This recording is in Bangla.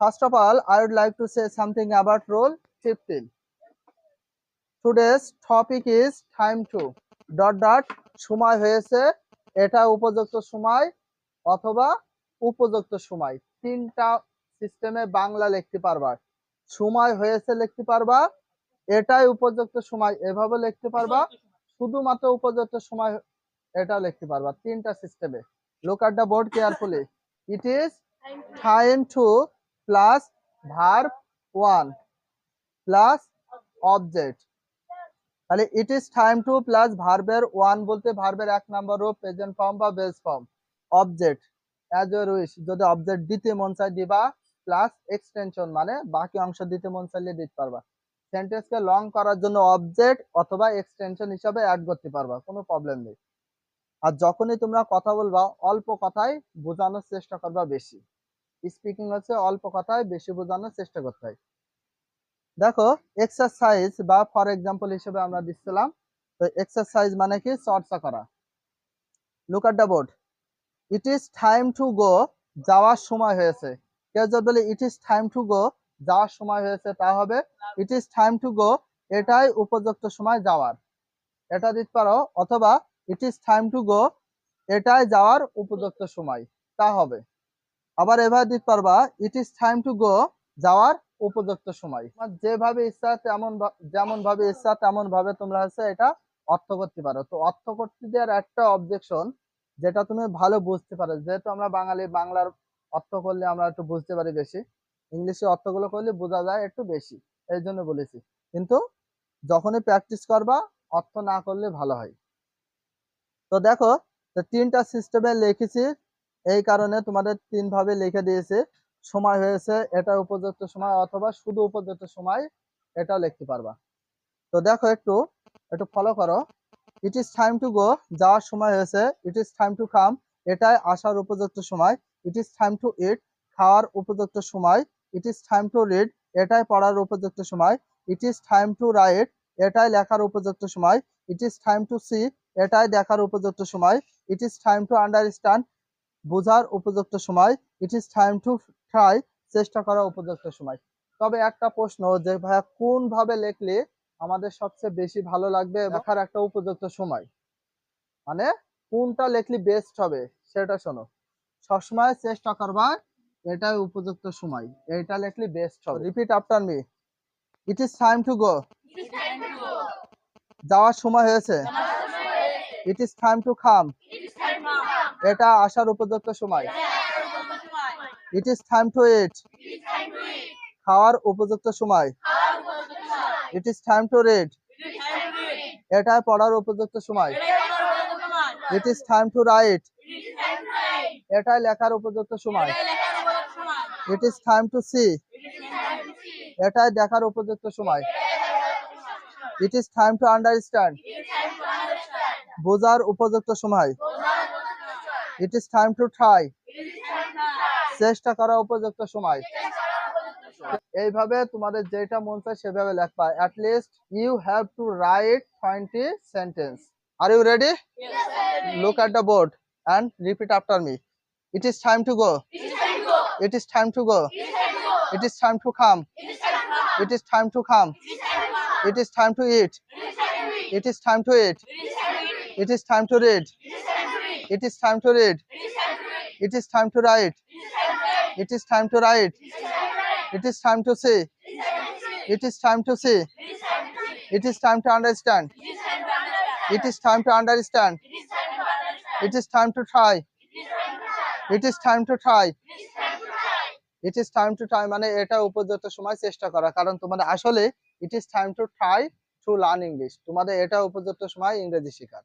First of all, I would like to say something about rule 15. Today's topic is time to সময় হয়েছে, এটা উপযুক্ত সময় অথবা উপযুক্ত সময়, তিনটা সিস্টেমে বাংলা লিখতে পারবা। সময় হয়েছে লিখতে পারবা, এটাই উপযুক্ত সময় এভাবে লিখতে পারবা, শুধুমাত্র উপযুক্ত সময় এটা লিখতে পারবা, তিনটা সিস্টেমে। Look at the board carefully. It is time to plus verb 1 plus object। তাহলে ইট ইজ টাইম টু প্লাস ভার্বের 1 বলতে ভার্বের এক নাম্বার রূপ প্রেজেন্ট ফর্ম বা base form, object as your wish, যদি অবজেক্ট দিতে মন চায় দিবা, প্লাস এক্সটেনশন মানে বাকি অংশ দিতে মন চাইলে দিতে পারবা। সেন্টেন্সকে লং করার জন্য অবজেক্ট অথবা এক্সটেনশন হিসাবে অ্যাড করতে পারবা, কোনো প্রবলেম নেই। আর যখনই তোমরা কথা বলবা অল্প কথায় বোঝানোর চেষ্টা করবা বেশি। স্পিকিং হচ্ছে অল্প কথায় বেশি বোঝানোর চেষ্টা করতে হয়। দেখো এক্সারসাইজ বা ফর এক্সাম্পল হিসেবে আমরা দিচ্ছিলাম, তো এক্সারসাইজ মানে কি চর্চা করা। Look at the board. It is time to go, যাওয়ার সময় হয়েছে। কেউ যদি বলে ইট ইজ টাইম টু গো, যাওয়ার সময় হয়েছে, তা হবে ইট ইজ টাইম টু গো, এটাই উপযুক্ত সময় যাওয়ার, এটা দিতে পারো। অথবা ইট ইজ টাইম টু গো, এটাই যাওয়ার উপযুক্ত সময়, তা হবে। আবার এভাবে দিতে পারবা ইট ইজ টাইম টু গো, যাওয়ার উপযুক্ত সময়। যেভাবে ইচ্ছা যেমন ভাবে ইচ্ছা তেমন ভাবে তোমরা হচ্ছে এটা অর্থ করতে পারো। তো অর্থ করতে দেওয়ার একটা অবজেকশন যেটা তুমি ভালো বুঝতে পারো, যেহেতু আমরা বাঙালি, বাংলার অর্থ করলে আমরা একটু বুঝতে পারি বেশি, ইংলিশে অর্থগুলো করলে বোঝা যায় একটু বেশি, এই জন্য বলেছি। কিন্তু যখনই প্র্যাকটিস করবা অর্থ না করলে ভালো হয়। তো দেখো তিনটা সিস্টেমে লিখেছি, এই কারণে তোমাদের তিন ভাবে লিখে দিয়েছে। সময় হয়েছে এটা উপযুক্ত সময় অথবা শুধু উপযুক্ত সময়, এটাও লিখতে পারবা। তো দেখো একটু ফলো করো। It is time to go, যাওয়ার সময় হয়েছে। It is time to come, এটাই আসার উপযুক্ত সময়। It is time to eat, খাওয়ার উপযুক্ত সময়। It is time to read, এটাই পড়ার উপযুক্ত সময়। It is time to write, এটাই লেখার উপযুক্ত সময়। It is time to see, এটাই দেখার উপযুক্ত সময়। It is time to understand, বোঝার উপযুক্ত সময়। It is time to try, চেষ্টা করার উপযুক্ত সময়। তবে একটা প্রশ্ন, যে ভাইয়া কোন ভাবে লিখলে আমাদের সবচেয়ে বেশি ভালো লাগবে, লেখার একটা উপযুক্ত সময়, মানে কোনটা লিখলে বেস্ট হবে সেটা শোনো। সবসময় চেষ্টা করবা এটাই উপযুক্ত সময়, এটা লিখলে বেস্ট হবে। Repeat after me. It is time to go, যাওয়ার সময় হয়েছে। It is time to come, এটা আসার উপযুক্ত সময়। It is time to eat, খাওয়ার উপযুক্ত সময়। It is time to read, এটা পড়ার উপযুক্ত সময়। It is time to write, এটাই লেখার উপযুক্ত সময়। It is time to see, এটাই দেখার উপযুক্ত সময়। It is time to understand, বোঝার উপযুক্ত সময়। It is time to try, চেষ্টা করা উপযুক্ত সময়। এইভাবে তোমাদের যেটা মন চায় সেভাবে লিখবা। At least you have to write 20 sentence. Are you ready? Yes, sir. Look at the board and repeat after me. It is time to go. It is time to go. It is time to come. It is time to come. It is time to eat. It is time to eat. It is time to read. It is time to read. It is time to write. It is time to write. It is time to see. It is time to see. It is time to understand. It is time to understand. It is time to try. It is time to try. It is time to try মানে এটা উপযুক্ত সময় চেষ্টা করা, কারণ তোমাদের আসলে it is time to try to learn English, তোমাদের এটা উপযুক্ত সময় ইংরেজি শেখার।